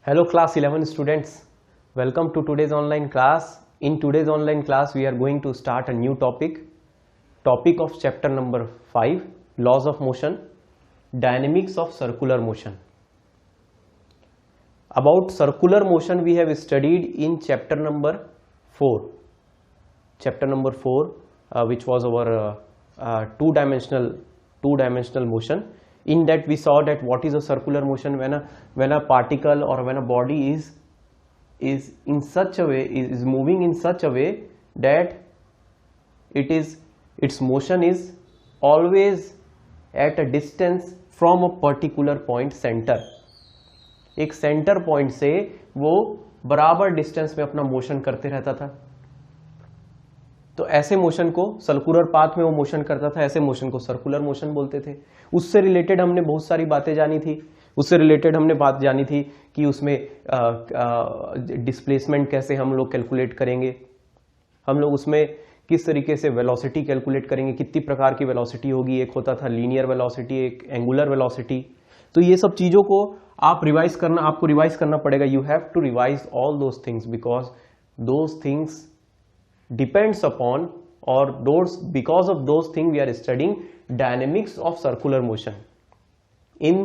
Hello class 11 students, welcome to today's online class. In today's online class we are going to start a new topic of chapter number 5, laws of motion, dynamics of circular motion. About circular motion we have studied in chapter number 4, which was our two-dimensional motion. In that we saw that what is a circular motion when a particle or when a body is in such a way, is moving in such a way that its motion is always at a distance from a particular point center. एक centre point से वो बराबर distance में अपना motion करते रहता था, तो ऐसे मोशन को सर्कुलर पाथ में वो मोशन करता था, ऐसे मोशन को सर्कुलर मोशन बोलते थे. उससे रिलेटेड हमने बहुत सारी बातें जानी थी. उससे रिलेटेड हमने बात जानी थी कि उसमें डिस्प्लेसमेंट कैसे हम लोग कैलकुलेट करेंगे, हम लोग उसमें किस तरीके से वेलोसिटी कैलकुलेट करेंगे, कितनी प्रकार की वेलोसिटी होगी. एक होता था लीनियर वेलोसिटी, एक एंगुलर वेलोसिटी. तो ये सब चीजों को आपको रिवाइज करना पड़ेगा. You have to revise all those things because those things depends upon or because of those things we are studying dynamics of circular motion. In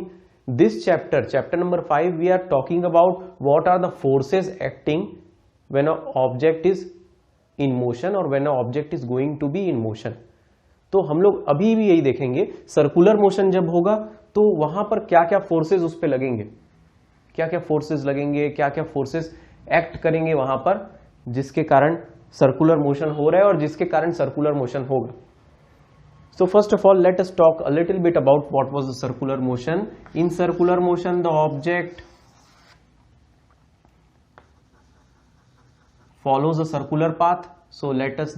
this chapter number 5, we are talking about what are the forces acting when an object is in motion or when an object is going to be in motion. तो हम लोग अभी भी यही देखेंगे, circular motion जब होगा तो वहां पर क्या क्या फोर्सेस उस पे लगेंगे, क्या क्या फोर्सेस लगेंगे, क्या क्या फोर्सेस एक्ट करेंगे वहां पर जिसके कारण सर्कुलर मोशन हो रहा है और जिसके कारण सर्कुलर मोशन होगा. So first of all let us talk a little bit about what was the circular motion. In circular motion the object follows a circular path. So let us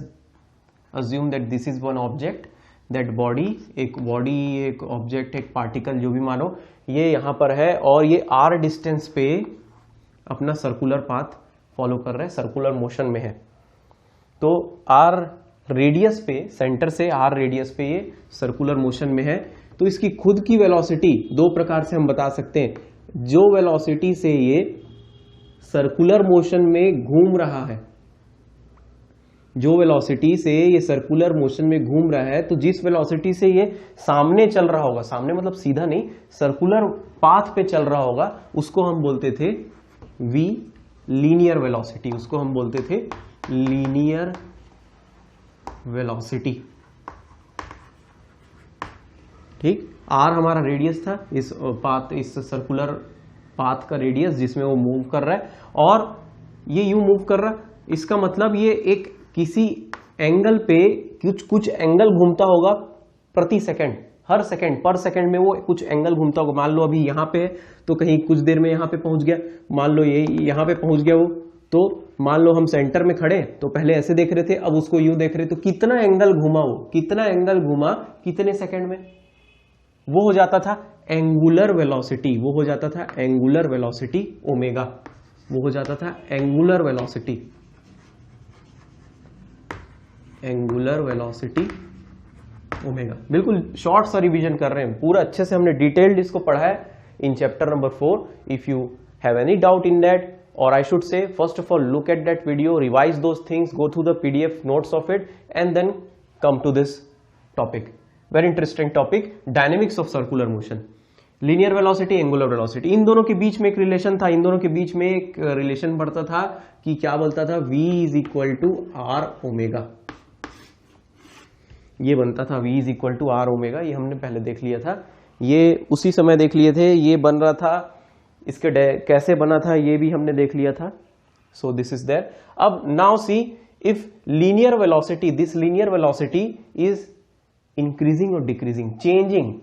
assume that this is one object, that body, एक object, एक particle जो भी मानो, ये यहां पर है और ये r डिस्टेंस पे अपना सर्कुलर पाथ फॉलो कर रहा है, सर्कुलर मोशन में है. तो r रेडियस पे, सेंटर से r रेडियस पे ये सर्कुलर मोशन में है. तो इसकी खुद की वेलोसिटी दो प्रकार से हम बता सकते हैं. जो वेलोसिटी से ये सर्कुलर मोशन में घूम रहा है, जो वेलोसिटी से ये सर्कुलर मोशन में घूम रहा है, तो जिस वेलोसिटी से ये सामने चल रहा होगा, सामने मतलब सीधा नहीं, सर्कुलर पाथ पे चल रहा होगा, उसको हम बोलते थे v लीनियर वेलोसिटी. उसको हम बोलते थे लीनियर वेलोसिटी. ठीक, r हमारा रेडियस था, इस सर्कुलर पाथ का रेडियस जिसमें वो मूव कर रहा है, और ये यूं मूव कर रहा है. इसका मतलब ये एक किसी एंगल पे कुछ एंगल घूमता होगा प्रति सेकंड, हर सेकंड पर सेकंड में वो कुछ एंगल घूमता होगा. मान लो अभी यहां पे है तो कहीं कुछ देर में यहां पे पहुंच गया, मान लो ये यहां पे पहुंच गया वो, तो मान लो हम सेंटर में खड़े तो पहले ऐसे देख रहे थे, अब उसको यूं देख रहे, तो कितना एंगल घूमा वो, कितना एंगल घूमा कितने सेकंड में, वो हो जाता था एंगुलर वेलोसिटी. वो हो जाता था एंगुलर वेलोसिटी ओमेगा. वो हो जाता था एंगुलर वेलोसिटी ओमेगा. बिल्कुल शॉर्ट सा रिवीजन कर रहे हैं, पूरा अच्छे से हमने डिटेल्ड इसको पढ़ा है in chapter number 4. If you have any doubt in that, or I should say, first of all, look at that video, revise those things, go through the PDF notes of it, and then come to this topic. Very interesting topic, dynamics of circular motion. Linear velocity, angular velocity. इन दोनों के बीच में एक relation था, इन दोनों के बीच में एक relation बढ़ता था कि क्या बोलता था, v is equal to r omega. ये बनता था v is equal to r omega. ये हमने पहले देख लिया था, ये उसी समय देख लिए थे. ये बन रहा था, इसके कैसे बना था ये भी हमने देख लिया था. So this is there. अब now see if linear velocity, this linear velocity is increasing और decreasing, changing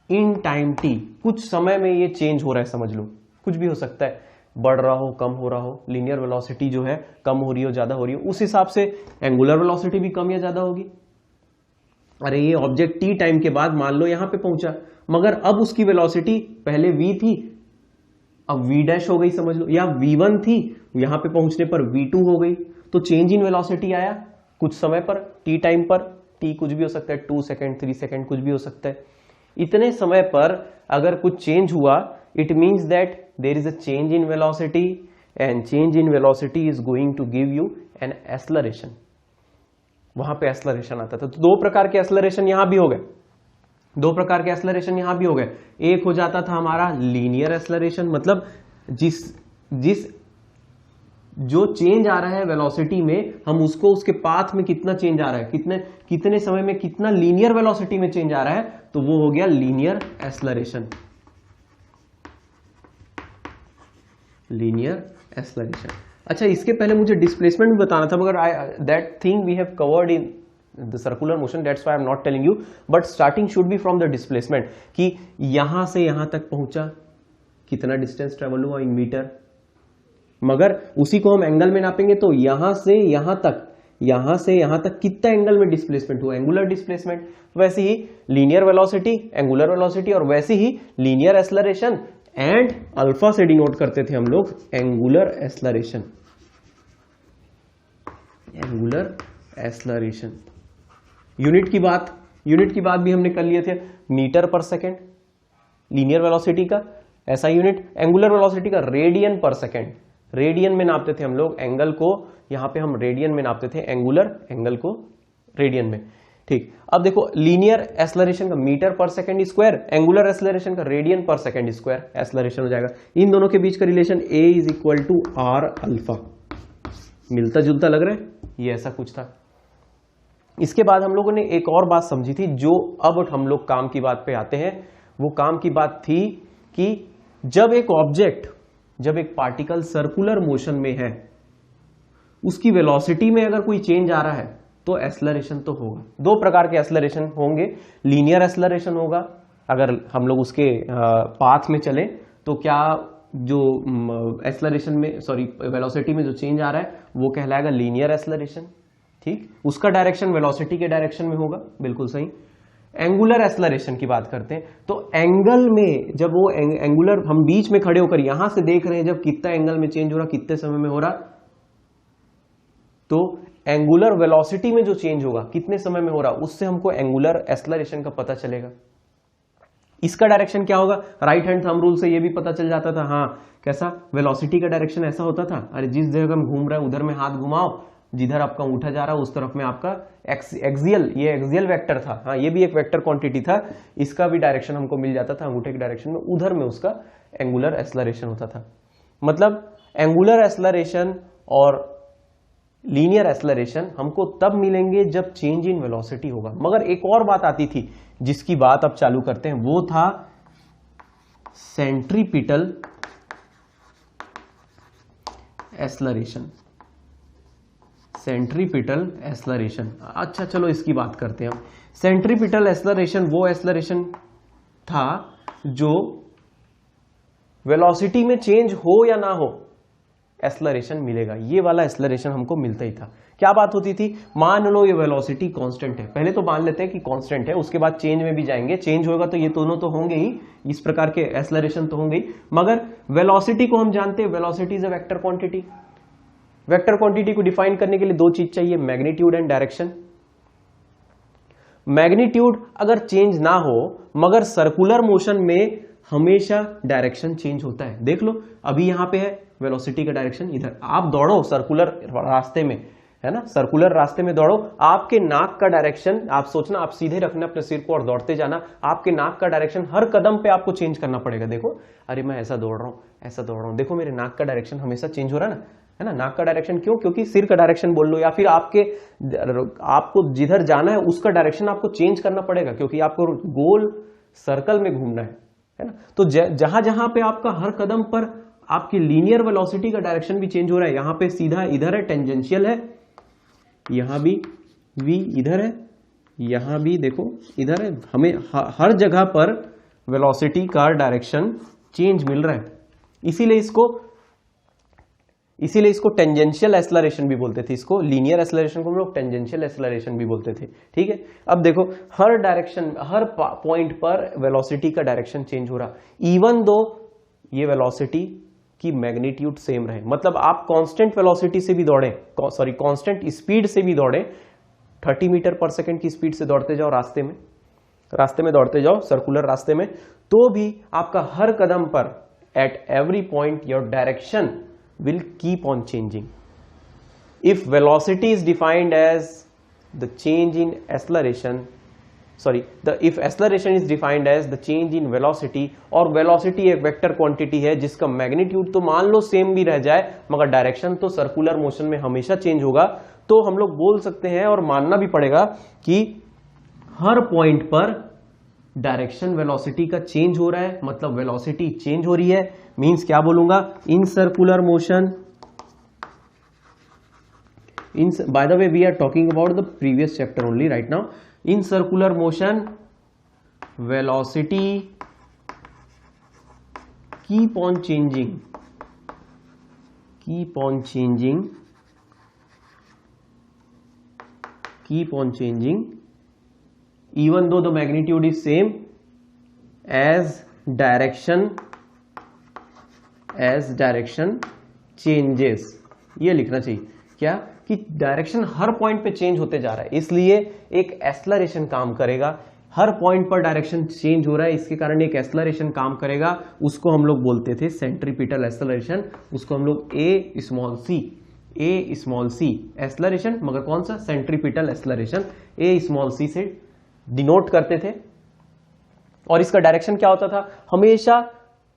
in time t. कुछ समय में ये चेंज हो रहा है, समझ लो कुछ भी हो सकता है, बढ़ रहा हो, कम हो रहा हो. लीनियर वेलोसिटी जो है कम हो रही हो, ज्यादा हो रही हो, उस हिसाब से एंगुलर वेलोसिटी भी कम या ज्यादा होगी. अरे ये ऑब्जेक्ट t टाइम के बाद मान लो यहां पे पहुंचा, मगर अब उसकी वेलोसिटी पहले v थी, अब v डैश हो गई समझ लो, या v1 थी, यहां पे पहुंचने पर v2 हो गई. तो चेंज इन वेलोसिटी आया कुछ समय पर, t टाइम पर. t कुछ भी हो सकता है, 2 सेकंड, 3 सेकंड, कुछ भी हो सकता है. इतने समय पर अगर कुछ चेंज हुआ it means that there is a change in velocity and change in velocity is going to give you an acceleration. वहां पे एक्सेलरेशन आता था। तो दो प्रकार के एक्सेलरेशन यहां भी हो गए, दो प्रकार के एक्सेलरेशन यहां भी हो गए। एक हो जाता था हमारा लीनियर एक्सेलरेशन, मतलब जिस जो चेंज आ रहा है वेलोसिटी में, हम उसको उसके पाथ में कितना चेंज आ रहा है, कितने समय में कितना लीनियर वेलोसिटी में चेंज आ रहा है, तो वो हो गया लीनियर एक्सेलरेशन। Linear acceleration. अच्छा, इसके पहले मुझे डिस्प्लेसमेंट भी बताना था, मगर that thing we have covered in the circular motion, that's why I am not telling you, but starting should be from the displacement, कि यहां से यहां तक पहुंचा, कितना डिस्टेंस ट्रेवल हुआ इन मीटर, मगर उसी को हम एंगल में नापेंगे तो यहां से यहां तक कितना एंगल में डिस्प्लेसमेंट हुआ, एंगुलर डिस्प्लेसमेंट। वैसे ही लीनियर वेलोसिटी, एंगुलर वेलोसिटी, और वैसे ही लीनियर एक्सेलरेशन एंड अल्फा से डिनोट करते थे हम लोग angular acceleration. Angular acceleration unit की बात भी हमने कर लिए थे, मीटर पर सेकेंड लीनियर वेलोसिटी का, ऐसा यूनिट एंगुलर वेलोसिटी का रेडियन पर सेकेंड, रेडियन में नापते थे हम लोग एंगल को, यहां पे हम रेडियन में नापते थे एंगुलर एंगल को रेडियन में। ठीक, अब देखो लीनियर एक्सेलरेशन का मीटर पर सेकंड स्क्वायर, एंगुलर एक्सेलरेशन का रेडियन पर सेकंड स्क्वायर एक्सेलरेशन हो जाएगा। इन दोनों के बीच का relation A is equal to R alpha, मिलता जुलता लग रहा है, ये ऐसा कुछ था। इसके बाद हम लोगों ने एक और बात समझी थी, जो अब हम लोग काम की बात पे आते हैं। वो काम की बात थी कि जब एक पार्टिकल सर्कुलर मोशन में है, उसकी वेलोसिटी में अगर कोई चेंज आ रहा है तो एक्सेलरेशन तो होगा। दो प्रकार के एक्सेलरेशन होंगे, लीनियर एक्सेलरेशन होगा, अगर हम लोग उसके पाथ में चलें तो क्या जो एक्सेलरेशन में वेलोसिटी में जो चेंज आ रहा है वो कहलाएगा लीनियर एक्सेलरेशन। ठीक, उसका डायरेक्शन वेलोसिटी के डायरेक्शन में होगा, बिल्कुल सही। एंगुलर एक्सेलरेशन की बात करते हैं तो एंगल में, जब वो एंगुलर, हम बीच में खड़े होकर यहां से देख रहे हैं जब कितना एंगल में चेंज हो रहा, कितने समय में हो रहा, तो एंगुलर वेलोसिटी में जो चेंज होगा कितने समय में हो रहा, उससे हमको एंगुलर एक्सेलरेशन का पता चलेगा। इसका डायरेक्शन क्या होगा, राइट हैंड थंब रूल से ये भी पता चल जाता था। हाँ, कैसा, वेलोसिटी का डायरेक्शन ऐसा होता था, अरे जिस जगह हम घूम रहे हैं उधर में हाथ घुमाओ, जिधर आपका अंगूठा जा रहा है उस तरफ में आपका एक्सियल, ये एक्सियल वेक्टर था। हाँ, ये भी एक वेक्टर क्वांटिटी था, इसका भी डायरेक्शन हमको मिल जाता था अंगूठे के डायरेक्शन में, उधर में उसका एंगुलर एक्सेलरेशन होता था। मतलब एंगुलर एक्सेलरेशन और लीनियर एक्सेलरेशन हमको तब मिलेंगे जब चेंज इन वेलोसिटी होगा। मगर एक और बात आती थी जिसकी बात अब चालू करते हैं, वो था सेंट्रीपिटल एक्सेलरेशन। सेंट्रीपिटल एक्सेलरेशन, अच्छा चलो इसकी बात करते हैं हम। सेंट्रीपिटल एक्सेलरेशन वो एक्सेलरेशन था जो वेलोसिटी में चेंज हो या ना हो एक्सेलरेशन मिलेगा, ये वाला एक्सेलरेशन हमको मिलता ही था। क्या बात होती थी, मान लो ये वेलोसिटी कांस्टेंट है, पहले तो मान लेते हैं कि कांस्टेंट है, उसके बाद चेंज में भी जाएंगे, चेंज होगा तो ये दोनों तो होंगे ही, इस प्रकार के एक्सेलरेशन तो होंगे ही, मगर वेलोसिटी को हम जानते हैं, velocity is a vector quantity. Vector quantity को डिफाइन करने के लिए दो चीज चाहिए, मैग्नीट्यूड एंड डायरेक्शन। मैग्नीट्यूड अगर चेंज ना हो, मगर सर्कुलर मोशन में हमेशा डायरेक्शन चेंज होता है। देख लो, अभी यहां पे है वेलोसिटी का डायरेक्शन इधर, आप दौड़ो सर्कुलर रास्ते में, है ना, सर्कुलर रास्ते में दौड़ो, आपके नाक का डायरेक्शन, आप सोचना, आप सीधे रखना अपने सिर को और दौड़ते जाना, आपके नाक का डायरेक्शन हर कदम पे आपको चेंज करना पड़ेगा। देखो, अरे मैं ऐसा दौड़ रहा हूं, ऐसा दौड़ रहा हूं, देखो मेरे नाक का डायरेक्शन हमेशा चेंज हो रहा है ना, है ना। नाक का डायरेक्शन क्यों, क्योंकि सिर का डायरेक्शन बोल लो, या फिर आपको जिधर जाना है उसका डायरेक्शन आपको चेंज करना पड़ेगा, क्योंकि आपको गोल सर्कल में घूमना है ना। तो जहां जहां पे आपका हर कदम पर आपकी लीनियर वेलोसिटी का डायरेक्शन भी चेंज हो रहा है, यहां पे सीधा इधर है, टेंजेंशियल है, यहां भी v इधर है, यहां भी देखो इधर है, हमें हर जगह पर वेलोसिटी का डायरेक्शन चेंज मिल रहा है। इसीलिए इसको टेंजेंशियल एक्सेलरेशन भी बोलते थे, इसको लीनियर एक्सेलरेशन को हम लोग टेंजेंशियल एक्सेलरेशन भी बोलते थे। ठीक है, अब देखो हर डायरेक्शन, हर पॉइंट पर वेलोसिटी का डायरेक्शन चेंज हो रहा, इवन दो ये वेलोसिटी की मैग्नीट्यूड सेम रहे। मतलब आप कांस्टेंट वेलोसिटी से भी दौड़े, कांस्टेंट स्पीड से भी दौड़े, 30 मीटर पर सेकंड की स्पीड से दौड़ते जाओ रास्ते में दौड़ते जाओ सर्कुलर रास्ते में, तो भी आपका हर कदम पर at every point your direction will keep on changing. If velocity is defined as the change in acceleration, if acceleration is defined as the change in velocity, और velocity एक वेक्टर क्वांटिटी है जिसका मैग्नीट्यूड तो मान लो same भी रह जाए मगर डायरेक्शन तो सर्कुलर मोशन में हमेशा चेंज होगा, तो हम लोग बोल सकते हैं और मानना भी पड़ेगा कि हर पॉइंट पर डायरेक्शन वेलोसिटी का चेंज हो रहा है, मतलब वेलोसिटी चेंज हो रही है। मींस क्या बोलूंगा, इन circular motion, by the way we are talking about the previous chapter only right now. In circular motion velocity keep on changing even though the magnitude is same as direction changes. ये लिखना चाहिए क्या कि direction हर point पे change होते जा रहा है, इसलिए एक एक्सेलरेशन काम करेगा। हर पॉइंट पर डायरेक्शन चेंज हो रहा है, इसके कारण एक एक्सेलरेशन काम करेगा। उसको हम लोग बोलते थे सेंट्रीपिटल एक्सेलरेशन, उसको हम लोग ए स्मॉल सी एक्सेलरेशन, मगर कौन सा, सेंट्रीपिटल एक्सेलरेशन, ए स्मॉल सी से डिनोट करते थे। और इसका डायरेक्शन क्या होता था, हमेशा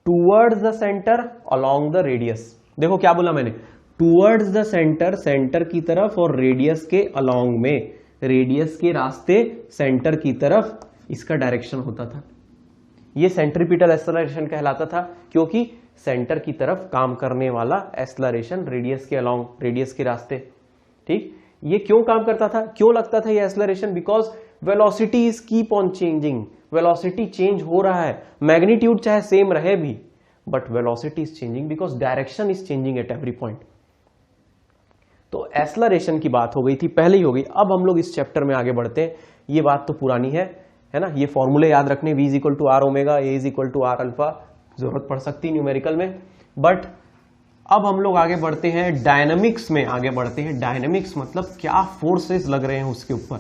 towards the centre along the radius. देखो क्या बोला मैंने, टूवर्ड्स द सेंटर, सेंटर की तरफ, और रेडियस के अलोंग में, रेडियस के रास्ते सेंटर की तरफ इसका डायरेक्शन होता था। ये सेंट्रीपिटल एक्सेलरेशन कहलाता था, क्योंकि सेंटर की तरफ काम करने वाला एक्सेलरेशन रेडियस के अलोंग, रेडियस के रास्ते। ठीक, ये क्यों काम करता था, क्यों लगता था ये acceleration, because velocity is keep on changing, velocity change हो रहा है, मैग्नीट्यूड चाहे सेम रहे भी, but velocity is changing because direction is changing at every point. तो एक्सेलरेशन की बात हो गई थी, पहले ही हो गई। अब हम लोग इस चैप्टर में आगे बढ़ते हैं। ये बात तो पुरानी है ना, ये फॉर्मूले याद रखने, V = R omega, A = R alpha, जरूरत पड़ सकती है न्यूमेरिकल में। बट अब हम लोग आगे बढ़ते हैं डायनामिक्स में, आगे बढ़ते हैं। डायनामिक्स मतलब क्या फोर्सेस लग रहे हैं उसके ऊपर,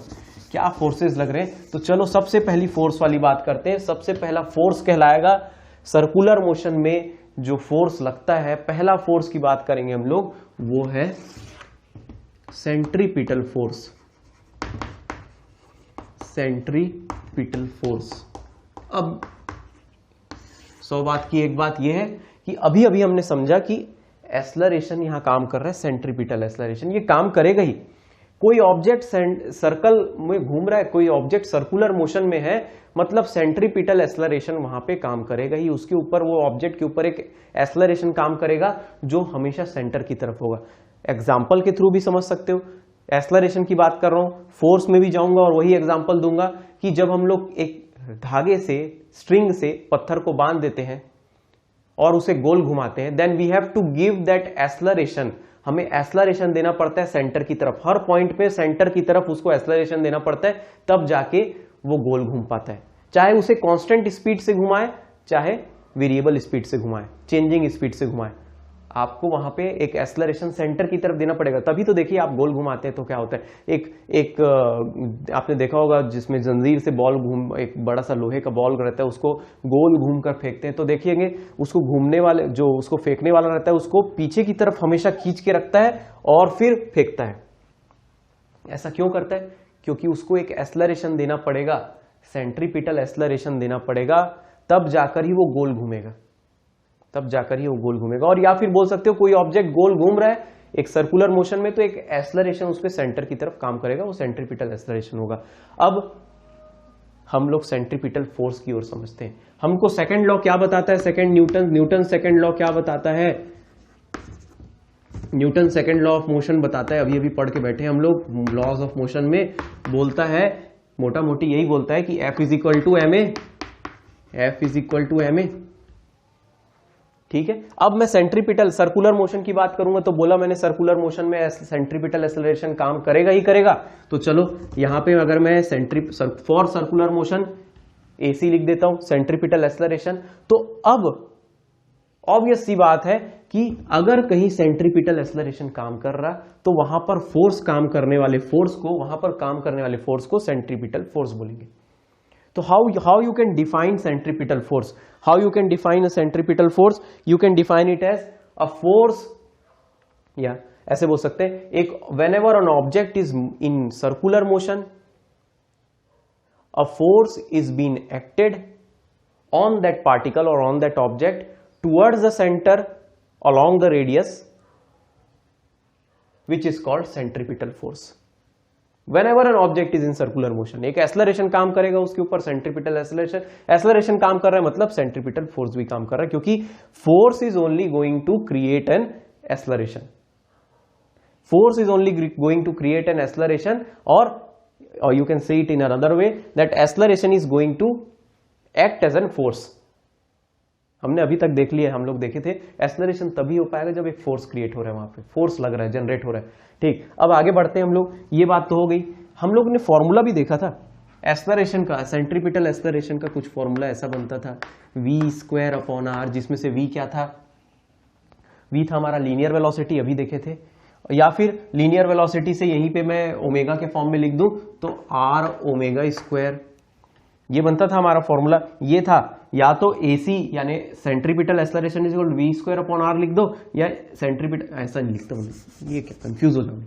क्या फोर्सेस लग रहे हैं। तो चलो सबसे पहली फोर्स वाली बात करते हैं। सबसे पहला फोर्स कहलाएगा सर्कुलर मोशन में जो फोर्स लगता है, पहला फोर्स की बात करेंगे हम लोग, वो है सेंट्रीपिटल फोर्स। Centripetal force. अब 100 बात की एक बात यह है कि अभी अभी हमने समझा कि एक्सेलरेशन यहां काम कर रहा है, सेंट्रीपिटल एक्सेलरेशन ये काम करेगा ही। कोई ऑब्जेक्ट सर्कल में घूम रहा है, कोई ऑब्जेक्ट सर्कुलर मोशन में है, मतलब सेंट्रीपिटल एक्सेलरेशन वहां पे काम करेगा ही। उसके ऊपर, वो ऑब्जेक्ट के ऊपर एक एक्सेलरेशन काम करेगा जो हमेशा सेंटर की तरफ होगा। एग्जाम्पल के थ्रू भी समझ सकते हो, एक्सेलरेशन की बात कर रहा हूं, फोर्स में भी जाऊंगा और वही एग्जाम्पल दूंगा कि जब हम लोग एक धागे से, स्ट्रिंग से पत्थर को बांध देते हैं और उसे गोल घुमाते हैं, then we have to give that acceleration. हमें एक्सेलरेशन देना पड़ता है सेंटर की तरफ, हर पॉइंट पे सेंटर की तरफ उसको एक्सेलरेशन देना पड़ता है, तब जाके वो गोल घूम पाता है। चाहे उसे कांस्टेंट स्पीड से घुमाए, चाहे वेरिएबल स्पीड से घुमाए, चेंजिंग स्पीड से घुमाए, आपको वहां पे एक एक्सेलरेशन सेंटर की तरफ देना पड़ेगा। तभी तो देखिए आप गोल घुमाते हैं तो क्या होता है, एक आपने देखा होगा जिसमें जंजीर से बॉल एक बड़ा सा लोहे का बॉल रहता है, उसको गोल घूम कर फेंकते हैं, तो देखिएंगे उसको घूमने वाले, जो उसको फेंकने वाला रहता है, उसको पीछे की तरफ हमेशा खींच के रखता है और फिर फेंकता है। ऐसा क्यों करता है, क्योंकि उसको एक एक्सेलरेशन देना पड़ेगा, सेंट्रीपिटल एक्सेलरेशन देना पड़ेगा, तब जाकर ही वो गोल घूमेगा, तब जाकर ही वो गोल घूमेगा। और या फिर बोल सकते हो कोई ऑब्जेक्ट गोल घूम रहा है एक सर्कुलर मोशन में, तो एक एक्सेलरेशन उस पे सेंटर की तरफ काम करेगा, वो सेंट्रीपिटल एक्सेलरेशन होगा। अब हम लोग सेंट्रीपिटल फोर्स की ओर समझते हैं। हमको सेकंड लॉ क्या बताता है, न्यूटन सेकंड लॉ क्या बताता है, Newton second law of motion बताता है। अभी अभी पढ़ के बैठे हम लोग, लॉज ऑफ मोशन में बोलता है, मोटा मोटी यही बोलता है कि F = ma। ठीक है, अब मैं सेंट्रीपिटल सर्कुलर मोशन की बात करूंगा, तो बोला मैंने सर्कुलर मोशन में सेंट्रीपिटल एक्सेलरेशन काम करेगा ही करेगा। तो चलो यहां पे अगर मैं फॉर सर्कुलर मोशन AC लिख देता हूं, सेंट्रीपिटल एक्सेलरेशन, तो अब ऑब्वियस सी बात है कि अगर कहीं सेंट्रीपिटल एक्सेलरेशन काम कर रहा, तो वहां पर फोर्स काम करने वाले फोर्स को, वहां पर काम करने वाले फोर्स को सेंट्रीपिटल फोर्स बोलेंगे। तो how you can define centripetal force? How you can define a centripetal force? You can define it as a force, या ऐसे बोल सकते हैं, एक whenever an object is in circular motion, a force is been acted on that particle or on that object towards the center along the radius, which is called centripetal force. Whenever an object is in circular motion, एक acceleration काम करेगा उसके ऊपर, centripetal acceleration काम कर रहा है, मतलब centripetal force भी काम कर रहा है, क्योंकि force is only going to create an acceleration. Force is only going to create an acceleration, or you can say it in another way, that acceleration is going to act as an force. हमने अभी तक देख लिया, हम लोग देखे थे acceleration तभी हो पाएगा जब एक फोर्स क्रिएट हो रहा है, वहां पे फोर्स लग रहा है, जनरेट हो रहा है. ठीक, अब आगे बढ़ते हैं हम लोग. ये बात तो हो गई. हम लोग ने फॉर्मूला भी देखा था एक्सेलरेशन का, सेंट्रीपिटल एक्सेलरेशन का कुछ फॉर्मूला ऐसा बनता था v²/r, जिसमें से v क्या था? v था हमारा लीनियर वेलोसिटी, अभी देखे थे. या फिर लीनियर वेलोसिटी से यहीं पे मैं ओमेगा के फॉर्म में लिख दूं तो r⍵², ये बनता था हमारा फॉर्मूला. ये था या तो AC यानी centripetal acceleration is equal to v²/r लिख दो, या सेंट्रीपिटल, ऐसा नहीं लिखता हूं, ये क्या कंफ्यूज हो जाऊंगी.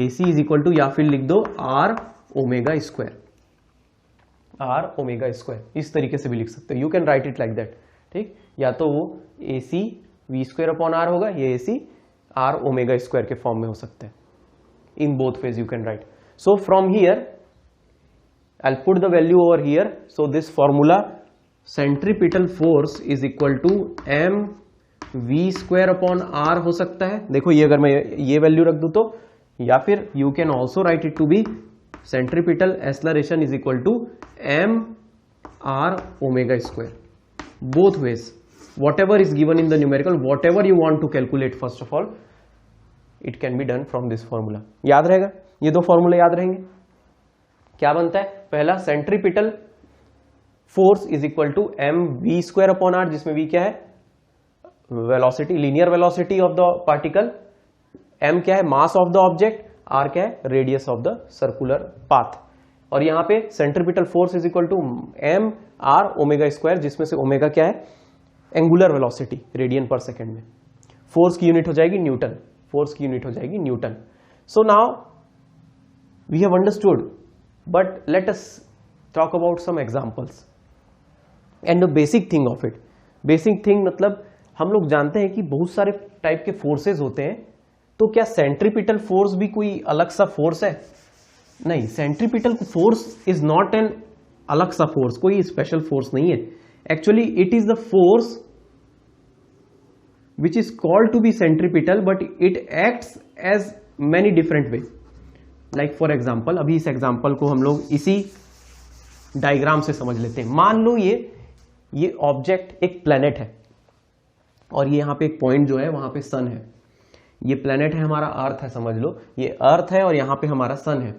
AC इज इक्वल टू, या फिर लिख दो r⍵², r⍵², इस तरीके से भी लिख सकते हो. You can write it like that. ठीक, या तो वो AC v²/r होगा, ये AC r⍵² के फॉर्म में हो सकता है. In both ways you can write. So from here I'll put the value over here. So this formula, centripetal force is equal to mv²/r हो सकता है. देखो ये, अगर मैं ये वैल्यू रख दूं तो, या फिर you can also write it to be centripetal acceleration is equal to mr⍵². Both ways, whatever is given in the numerical, whatever you want to calculate, first of all, it can be done from this formula. याद रहेगा, ये दो फॉर्मूले याद रहेंगे. क्या बनता है? पहला, centripetal force is equal to mv²/r, जिसमें v क्या है? Velocity, linear velocity of the particle. m क्या है? Mass of the object. r क्या है? Radius of the circular path. और यहां पे centripetal force is equal to mr⍵², जिसमें से ओमेगा क्या है? एंगुलर वेलोसिटी, रेडियन पर सेकेंड में. फोर्स की यूनिट हो जाएगी न्यूटन. फोर्स की यूनिट हो जाएगी newton. So now we have understood, but let us talk about some examples and the basic thing of it. Basic thing मतलब हम लोग जानते हैं कि बहुत सारे टाइप के फोर्सेस होते हैं. तो क्या सेंट्रीपिटल फोर्स भी कोई अलग सा फोर्स है? नहीं, centripetal force is not an अलग सा फोर्स, कोई स्पेशल फोर्स नहीं है. Actually it is the force which is called to be centripetal, but it acts as many different way. Like for example, अभी इस एग्जाम्पल को हम लोग इसी डायग्राम से समझ लेते हैं. मान लो ये ऑब्जेक्ट एक प्लेनेट है, और ये यहां पे एक पॉइंट जो है वहां पे सन है. ये प्लेनेट है, हमारा अर्थ है, समझ लो ये अर्थ है, और यहां पे हमारा सन है.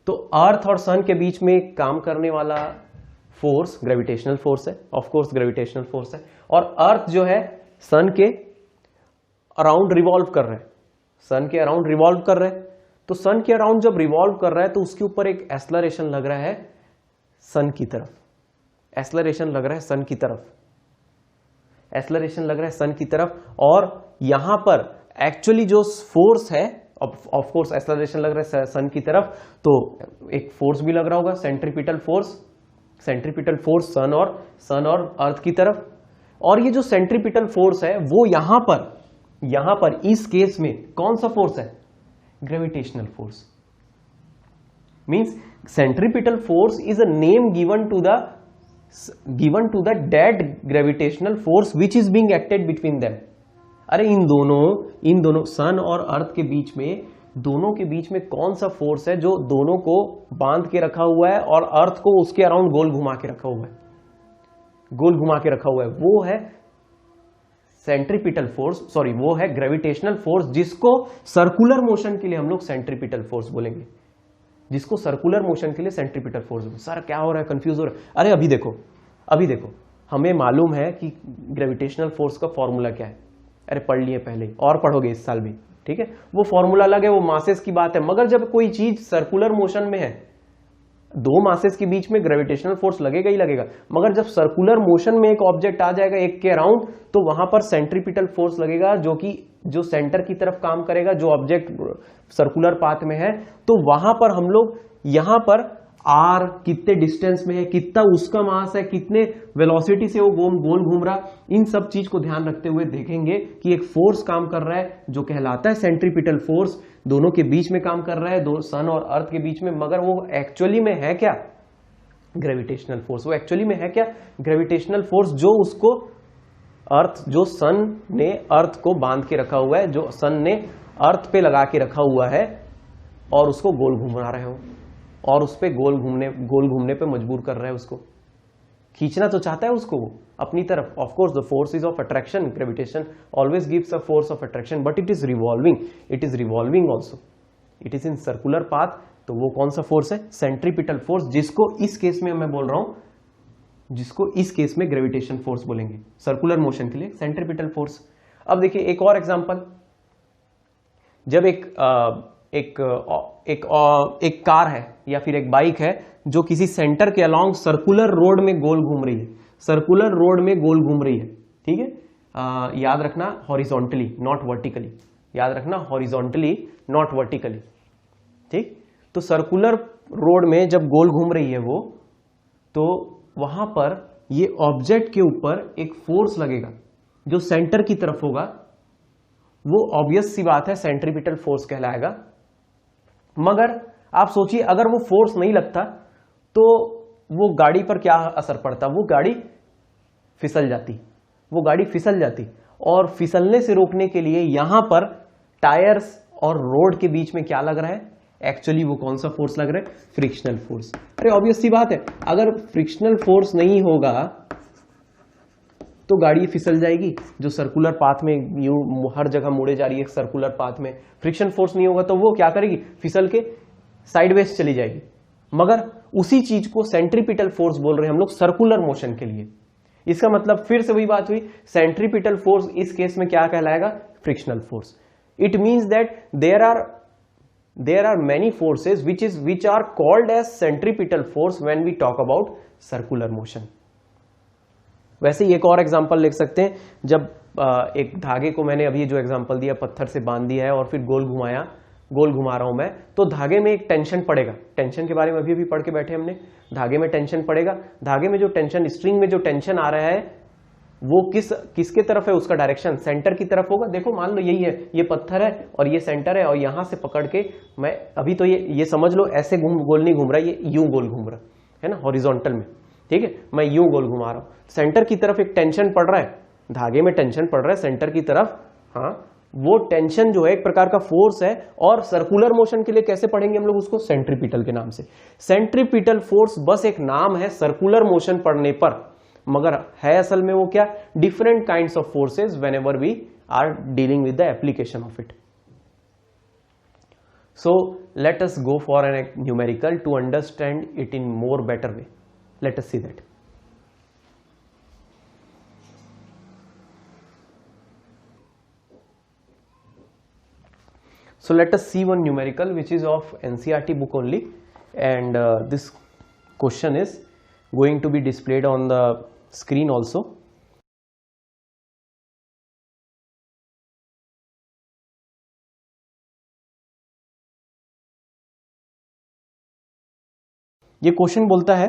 तो अर्थ और सन के बीच में काम करने वाला फोर्स ग्रेविटेशनल फोर्स है. ऑफ कोर्स ग्रेविटेशनल फोर्स है. और अर्थ जो है सन के अराउंड रिवॉल्व कर रहा है. सन के अराउंड रिवॉल्व कर रहा है. तो सन के अराउंड जब रिवॉल्व कर रहा है तो उसके ऊपर एक एक्सेलरेशन लग रहा है सन की तरफ. एक्सेलरेशन लग रहा है सन की तरफ. एक्सेलरेशन लग रहा है सन की तरफ. और यहां पर एक्चुअली जो फोर्स है, ऑफ कोर्स एक्सेलरेशन लग रहा है सन की तरफ, तो एक फोर्स भी लग रहा होगा, सेंट्रीपिटल फोर्स. सेंट्रीपिटल फोर्स सन और अर्थ की तरफ. और ये जो सेंट्रीपिटल फोर्स है वो यहां पर इस केस में कौन सा फोर्स है? Gravitational force. Means centripetal force is a name given to the dead gravitational force which is being acted between them. अरे इन दोनों सन और अर्थ के बीच में, दोनों के बीच में कौन सा फोर्स है जो दोनों को बांध के रखा हुआ है और अर्थ को उसके अराउंड गोल घुमा के रखा हुआ है? गोल घुमा के रखा हुआ है, वो है सेंट्रीपिटल फोर्स, सॉरी वो है ग्रेविटेशनल फोर्स, जिसको सर्कुलर मोशन के लिए हम लोग सेंट्रीपिटल फोर्स बोलेंगे. जिसको सर्कुलर मोशन के लिए सेंट्रीपिटल फोर्स बोलेंगे. सर क्या हो रहा है, कंफ्यूज हो रहा है? अरे अभी देखो हमें मालूम है कि ग्रेविटेशनल फोर्स का फॉर्मूला क्या है. अरे पढ़ लिए पहले, और पढ़ोगे इस साल भी, ठीक है. वो फॉर्मूला अलग है, वो मासेस की बात है. मगर जब कोई चीज सर्कुलर मोशन में है, दो मासेस के बीच में ग्रेविटेशनल फोर्स लगेगा ही लगेगा, मगर जब सर्कुलर मोशन में एक ऑब्जेक्ट आ जाएगा एक के अराउंड, तो वहां पर सेंट्रीपिटल फोर्स लगेगा जो सेंटर की तरफ काम करेगा, जो ऑब्जेक्ट सर्कुलर पाथ में है। तो वहां पर हम लोग यहां पर आर कितने डिस्टेंस में है, कितना उसका मास है, कितने वेलोसिटी से वो गोल घूम रहा, इन सब चीज को ध्यान रखते हुए देखेंगे कि एक फोर्स काम कर रहा है जो कहलाता है सेंट्रीपिटल फोर्स, दोनों के बीच में काम कर रहा है, दो सन और अर्थ के बीच में, मगर वो एक्चुअली में है क्या? Gravitational force. वो एक्चुअली में है क्या? ग्रेविटेशनल फोर्स, जो उसको अर्थ, जो सन ने अर्थ को बांध के रखा हुआ है, जो सन ने अर्थ पे लगा के रखा हुआ है और उसको गोल घुमा रहे हो, और उस पे गोल घूमने पे मजबूर कर रहा है, उसको खींचना तो चाहता है उसको अपनी तरफ। Of course the force is of attraction, gravitation always gives a force of attraction, but it is revolving also, it is in circular path. तो वो कौन सा फोर्स है? सेंट्रीपिटल फोर्स, जिसको इस केस में मैं बोल रहा हूं, जिसको इस केस में ग्रेविटेशन फोर्स बोलेंगे, सर्कुलर मोशन के लिए सेंट्रीपिटल फोर्स। अब देखिए एक और एग्जांपल, जब एक कार है या फिर एक बाइक है जो किसी सेंटर के अलोंग सर्कुलर रोड में गोल घूम रही है, सर्कुलर रोड में गोल घूम रही है, ठीक है। याद रखना हॉरिजॉन्टली नॉट वर्टिकली, याद रखना हॉरिजॉन्टली नॉट वर्टिकली, ठीक। तो सर्कुलर रोड में जब गोल घूम रही है वो, तो वहां पर ये ऑब्जेक्ट के ऊपर एक फोर्स लगेगा जो सेंटर की तरफ होगा, वो ऑब्वियस सी बात है सेंट्रीपिटल फोर्स कहलाएगा। मगर आप सोचिए अगर वो फोर्स नहीं लगता तो वो गाड़ी पर क्या असर पड़ता? वो गाड़ी फिसल जाती, और फिसलने से रोकने के लिए यहां पर टायर्स और रोड के बीच में क्या लग रहा है? एक्चुअली वो कौन सा फोर्स लग रहा है? Frictional force. अरे ऑब्वियस सी बात है, अगर फ्रिक्शनल फोर्स नहीं होगा तो गाड़ी फिसल जाएगी, जो सर्कुलर पाथ में यूं हर जगह मुड़े जा रही है सर्कुलर पाथ में, फ्रिक्शन फोर्स नहीं होगा तो वो क्या करेगी? फिसल के साइडवेज चली जाएगी। मगर उसी चीज को सेंट्रीपिटल फोर्स बोल रहे हैं हम लोग सर्कुलर मोशन के लिए। इसका मतलब फिर से वही बात हुई, सेंट्रीपिटल फोर्स इस केस में क्या कहलाएगा? Frictional force. It means that there are many forces which are called as centripetal force when we talk about circular motion। वैसे ही एक और एग्जांपल लिख सकते हैं, जब एक धागे को मैंने अभी जो एग्जांपल दिया, पत्थर से बांध दिया है और फिर गोल घुमा रहा हूं मैं, तो धागे में एक टेंशन पड़ेगा। टेंशन के बारे में अभी पढ़ के बैठे हमने, धागे में टेंशन पड़ेगा। धागे में जो टेंशन, स्ट्रिंग में जो टेंशन आ रहा है वो किसके तरफ है? उसका डायरेक्शन सेंटर की तरफ होगा। देखो मान लो यही है, ये पत्थर है और ये सेंटर है, और यहां से पकड़ के मैं अभी तो ये समझ लो ऐसे गोल नहीं घूम रहा, ये यूं गोल घूम रहा है ना, हॉरिजॉन्टल में, ठीक है। मैं यूं गोल घुमा रहा हूं, सेंटर की तरफ एक टेंशन पड़ रहा है, धागे में टेंशन पड़ रहा है सेंटर की तरफ। हाँ, वो टेंशन जो है एक प्रकार का फोर्स है, और सर्कुलर मोशन के लिए कैसे पढ़ेंगे हम लोग उसको? सेंट्रीपिटल के नाम से। सेंट्रीपिटल फोर्स बस एक नाम है सर्कुलर मोशन पढ़ने पर, मगर है असल में वो क्या? Different kinds of forces whenever we are dealing with the application of it. So let us go for an numerical to understand it in more better way. Let us see that. So let us see one numerical which is of NCERT book only, and this question is going to be displayed on the screen also. ये question बोलता है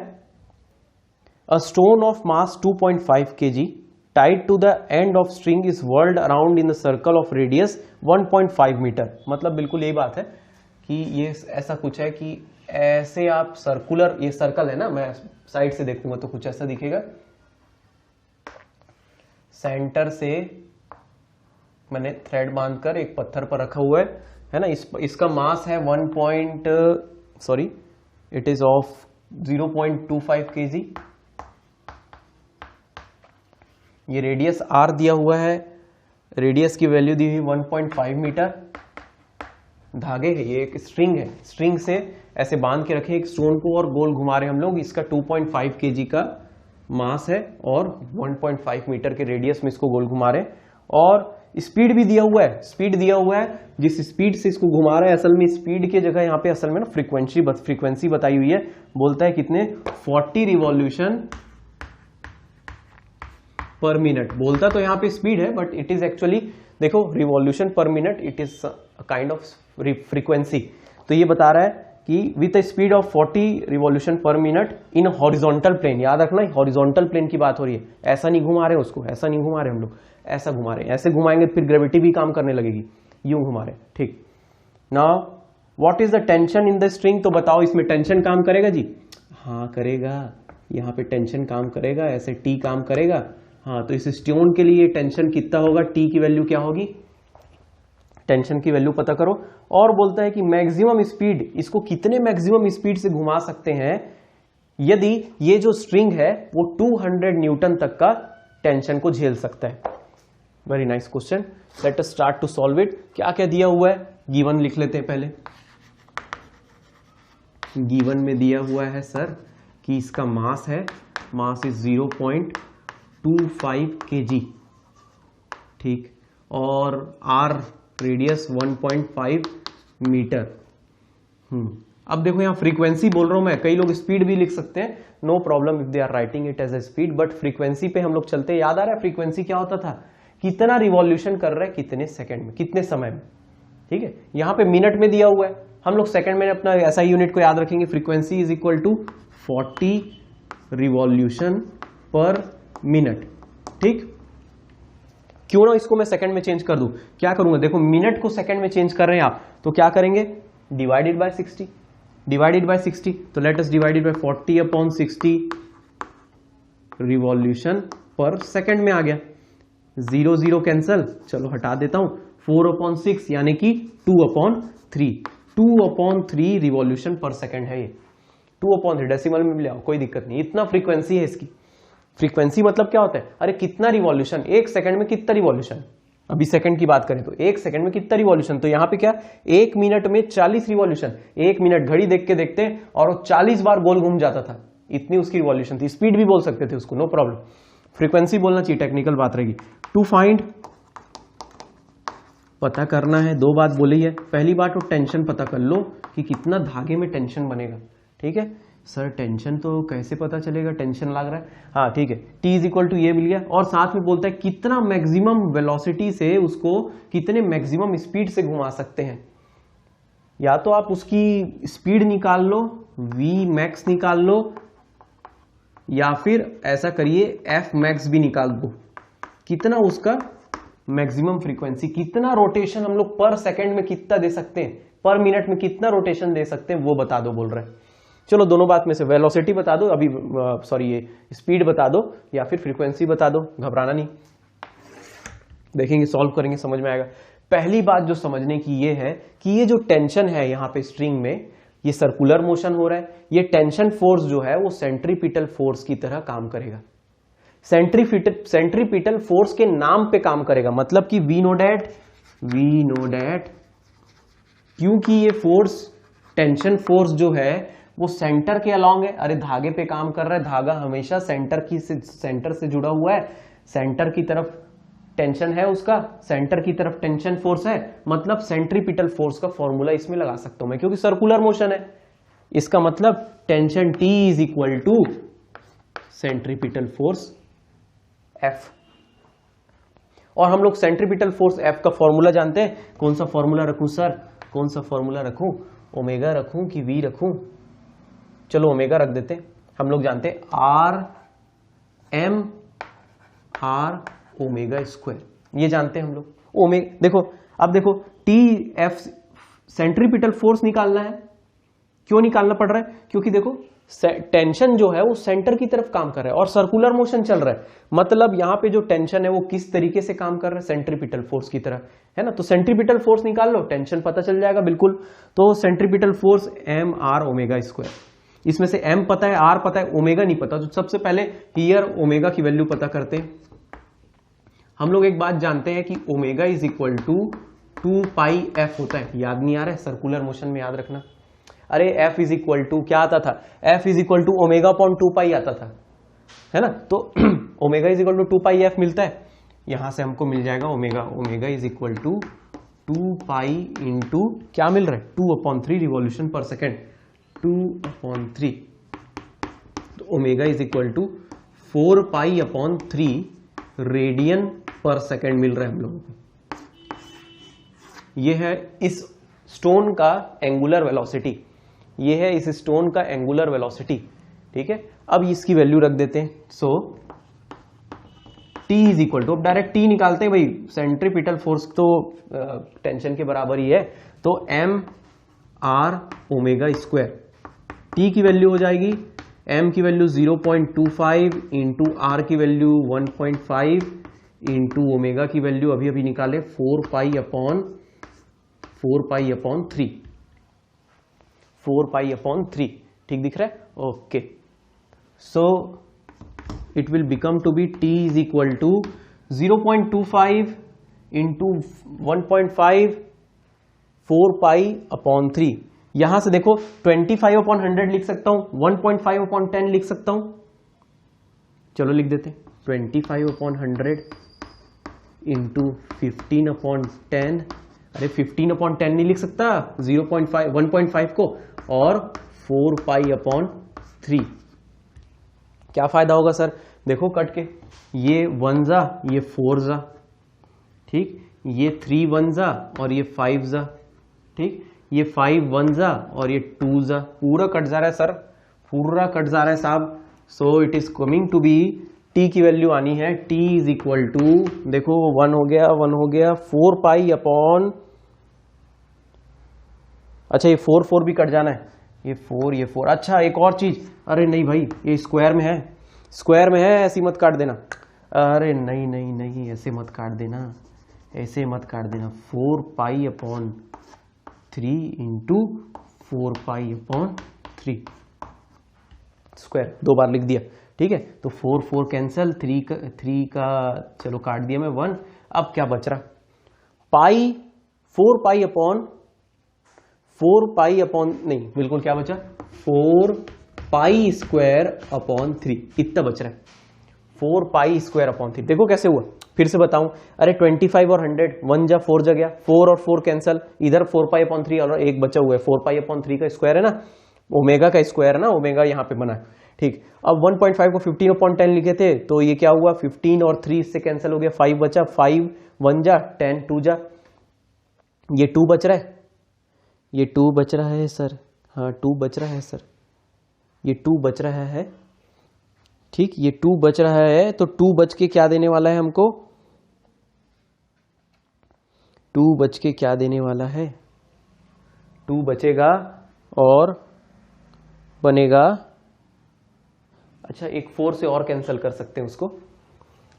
a stone of mass 2.5 kg tied to the end of string is whirled around in the circle of radius 1.5 metre. मतलब बिल्कुल यही बात है कि ये ऐसा कुछ है कि ऐसे आप सर्कुलर, ये सर्कल है ना, मैं साइड से देखूंगा तो कुछ ऐसा दिखेगा। सेंटर से मैंने थ्रेड बांधकर एक पत्थर पर रखा हुआ है ना, इसका मास है इट इज ऑफ 0.25 kg। ये रेडियस r दिया हुआ है, रेडियस की वैल्यू दी हुई 1.5 मीटर। धागे है, ये एक स्ट्रिंग है, स्ट्रिंग से ऐसे बांध के रखे एक स्टोन को और गोल घुमा रहे हम लोग। इसका 2.5 kg का मास है और 1.5 मीटर के रेडियस में इसको गोल घुमा रहे हैं। और स्पीड भी दिया हुआ है, स्पीड दिया हुआ है, जिस स्पीड से इसको घुमा रहा है, असल में स्पीड की जगह यहाँ पे असल में ना फ्रीक्वेंसी बताई हुई है। बोलता है कितने 40 रिवॉल्यूशन पर मिनट। बोलता तो यहाँ पे स्पीड है बट इट इज एक्चुअली देखो रिवॉल्यूशन पर minute, it is kind of frequency. तो ये बता रहा है कि विद स्पीड ऑफ 40 रिवॉल्यूशन पर मिनट इन हॉरिजॉन्टल प्लेन। याद रखना हॉरिजॉन्टल प्लेन की बात हो रही है, ऐसा नहीं घुमा रहे उसको, ऐसा नहीं घुमा रहे हम लोग, ऐसा घुमा रहे हैं। ऐसे घुमाएंगे फिर ग्रेविटी भी काम करने लगेगी, यूं घुमा रहे। ठीक, now what is the tension in the string. तो बताओ इसमें टेंशन काम करेगा जी? हाँ करेगा, यहाँ पे टेंशन काम करेगा, ऐसे टी काम करेगा। हाँ तो इस स्टोन के लिए टेंशन कितना होगा, टी की वैल्यू क्या होगी, टेंशन की वैल्यू पता करो। और बोलता है कि मैक्सिमम स्पीड, इसको कितने मैक्सिमम स्पीड से घुमा सकते हैं यदि ये जो स्ट्रिंग है वो 200 न्यूटन तक का टेंशन को झेल सकता है। Very nice question, let us start to solve it. क्या क्या दिया हुआ है, गिवन लिख लेते हैं पहले। गिवन में दिया हुआ है सर कि इसका मास है, मास इज 0.25 kg, ठीक, और आर रेडियस 1.5 मीटर। अब देखो यहां फ्रीक्वेंसी बोल रहा हूं मैं, कई लोग स्पीड भी लिख सकते हैं, no problem if they are writing it as a speed, but frequency पे हम लोग चलते हैं। याद आ रहा है फ्रीक्वेंसी क्या होता था, कितना रिवॉल्यूशन कर रहा है कितने सेकंड में, कितने समय में, ठीक है। यहां पे मिनट में दिया हुआ है, हम लोग सेकंड में अपना ऐसा यूनिट को याद रखेंगे। Frequency is equal to 40 revolution पर मिनट, ठीक। क्यों ना इसको मैं सेकंड में चेंज कर दूं, क्या करूंगा, देखो मिनट को सेकंड में चेंज कर रहे हैं आप, तो क्या करेंगे, डिवाइडेड बाय 60, डिवाइडेड बाय 60, तो let us divided by 40 upon 60 revolution पर सेकंड में आ गया। 0 0 कैंसल, चलो हटा देता हूं, 4 अपॉन 6 यानी कि 2 अपॉन 3, 2 अपॉन 3 रिवॉल्यूशन पर सेकंड है ये, 2 अपॉन 3, डेसिमल में भी ले आओ कोई दिक्कत नहीं, इतना फ्रीक्वेंसी है इसकी। फ्रीक्वेंसी मतलब क्या होता है, अरे कितना रिवॉल्यूशन, एक सेकंड में कितना रिवॉल्यूशन, अभी सेकंड की बात करें तो एक सेकंड में कितना रिवॉल्यूशन, तो यहां पे क्या, एक मिनट में 40 रिवॉल्यूशन, एक मिनट घड़ी देख के देखते और वो 40 बार गोल घूम जाता था, इतनी उसकी रिवॉल्यूशन थी। स्पीड भी बोल सकते थे उसको, नो प्रॉब्लम, फ्रीक्वेंसी बोलना चाहिए, टेक्निकल बात रहेगी। टू फाइंड, पता करना है, दो बात बोली है। पहली बात तो टेंशन पता कर लो कि कितना धागे में टेंशन बनेगा, ठीक है। सर टेंशन तो कैसे पता चलेगा, टेंशन लग रहा है, हाँ ठीक है, T इज इक्वल टू ये मिल गया, और साथ में बोलता है कितना मैक्सिमम वेलोसिटी से उसको, कितने मैक्सिमम स्पीड से घुमा सकते हैं। या तो आप उसकी स्पीड निकाल लो, V मैक्स निकाल लो, या फिर ऐसा करिए F मैक्स भी निकाल दो, कितना उसका मैक्सिमम फ्रीक्वेंसी, कितना रोटेशन हम लोग पर सेकेंड में कितना दे सकते हैं, पर मिनट में कितना रोटेशन दे सकते हैं, वो बता दो बोल रहे हैं। चलो दोनों बात में से वेलोसिटी बता दो अभी, सॉरी ये स्पीड बता दो या फिर फ्रीक्वेंसी बता दो, घबराना नहीं, देखेंगे सॉल्व करेंगे समझ में आएगा। पहली बात जो समझने की ये है कि ये जो टेंशन है यहाँ पे स्ट्रिंग में, ये सर्कुलर मोशन हो रहा है, ये टेंशन फोर्स जो है वो सेंट्रीपिटल फोर्स की तरह काम करेगा, सेंट्रीपिटल फोर्स के नाम पे काम करेगा। मतलब कि वी नो डैट क्योंकि ये फोर्स, टेंशन फोर्स जो है वो सेंटर के अलोंग है, अरे धागे पे काम कर रहा है, धागा हमेशा सेंटर से जुड़ा हुआ है, सेंटर की तरफ टेंशन है उसका, सेंटर की तरफ टेंशन फोर्स है, मतलब सेंट्रीपिटल फोर्स का फॉर्मूला इसमें लगा सकता हूं मैं, क्योंकि सर्कुलर मोशन है। इसका मतलब tension T is equal to centripetal force F, और हम लोग सेंट्रीपिटल फोर्स F का फॉर्मूला जानते हैं। कौन सा फॉर्मूला रखूं सर, कौन सा फॉर्मूला रखूं, ओमेगा रखूं कि V रखूं, चलो ओमेगा रख देते हैं। हम लोग जानते हैं RM R ओमेगा स्क्वायर, ये जानते हैं हम लोग। ओमेगा देखो, अब देखो TF सेंट्रीपिटल फोर्स निकालना है, क्यों निकालना पड़ रहा है, क्योंकि देखो टेंशन जो है वो सेंटर की तरफ काम कर रहा है और सर्कुलर मोशन चल रहा है, मतलब यहां पे जो टेंशन है वो किस तरीके से काम कर रहा है, सेंट्रीपिटल फोर्स की तरह, है ना। तो सेंट्रीपिटल फोर्स निकाल लो, टेंशन पता चल जाएगा बिल्कुल। तो centripetal force MR omega square, इसमें से M पता है, R पता है, ओमेगा नहीं पता, तो सबसे पहले हियर ओमेगा की वैल्यू पता करते हैं। हम लोग एक बात जानते हैं कि omega is equal to 2πf होता है, याद नहीं आ रहा है, सर्कुलर मोशन में याद रखना। अरे F इज इक्वल टू क्या आता था, F is equal to omega upon 2π आता था, है ना। तो omega is equal to 2πf मिलता है, यहां से हमको मिल जाएगा omega, omega is equal to 2 pi into क्या मिल रहा है 2/3 रिवॉल्यूशन पर सेकेंड, 2/3, तो ओमेगा इज इक्वल टू 4 पाई/3 रेडियन पर सेकेंड मिल रहा है हम लोगों को। ये है इस स्टोन का एंगुलर वेलोसिटी, ये है इस स्टोन का एंगुलर वेलोसिटी, ठीक है। अब इसकी वैल्यू रख देते हैं, सो T इज इक्वल टू, अब डायरेक्ट T निकालते हैं भाई, सेंट्रीपिटल फोर्स तो टेंशन के बराबर ही है, तो m r omega square, T की वैल्यू हो जाएगी, m की वैल्यू 0.25 इंटू आर की वैल्यू 1.5 इंटू ओमेगा की वैल्यू अभी अभी निकाले 4 पाई/3, ठीक दिख रहा है, okay. So it will become to be T is equal to 0.25 into 1.5 4 पाई/3। यहां से देखो 25/100 लिख सकता हूं, 1.5/10 लिख सकता हूं, चलो लिख देते हैं 25/100 इंटू 15/10, अरे 15/10 नहीं लिख सकता 0.5 1.5 को, और 4 पाई/3। क्या फायदा होगा सर, देखो कट के, ये 1 जा, ये 4 जा, ठीक, ये 3 1 जा और ये 5 जा, ठीक, ये 5 1 जा और ये 2 जा, पूरा कट जा रहा है सर, पूरा कट जा रहा है साहब। So it is coming to be, T की वैल्यू आनी है, टी इज इक्वल टू, देखो 1 हो गया 1 हो गया, 4 पाई/, अच्छा ये 4 भी कट जाना है, ये 4, अच्छा एक और चीज, अरे नहीं भाई ये स्क्वायर में है, स्क्वायर में है, ऐसी मत काट देना, अरे नहीं नहीं नहीं ऐसे मत काट देना, ऐसे मत काट देना, 4 पाई/3 इंटू 4 पाई/3 स्क्वायर, 2 बार लिख दिया, ठीक है। तो 4 कैंसल, 3 का चलो काट दिया मैं 1, अब क्या बच रहा, पाई 4 पाई नहीं बिल्कुल क्या बचा, 4 पाई²/3 इतना बच रहा है, 4 पाई²/3। देखो कैसे हुआ, फिर से बताऊं, अरे 25 और 100, 1 जा 4 जा गया, 4 और 4 कैंसल, इधर 4 पाई/3 और एक बचा हुआ है, 4 पाई/3 का स्क्वायर है ना, ओमेगा का स्क्वायर है ना, ओमेगा यहाँ पे बना है, ठीक। अब 1.5 को 15/10 लिखे थे, तो ये क्या हुआ 15 और 3 इससे कैंसिल हो गया, 5 बचा, 5 1 जा 10, 2 जा, ये 2 बच रहा है, ये 2 बच रहा है सर, हाँ 2 बच रहा है सर, ये 2 बच रहा है, ठीक, ये 2 बच रहा है, तो 2 बच के क्या देने वाला है हमको, 2 बच के क्या देने वाला है, 2 बचेगा और बनेगा, अच्छा एक 4 से और कैंसिल कर सकते हैं उसको,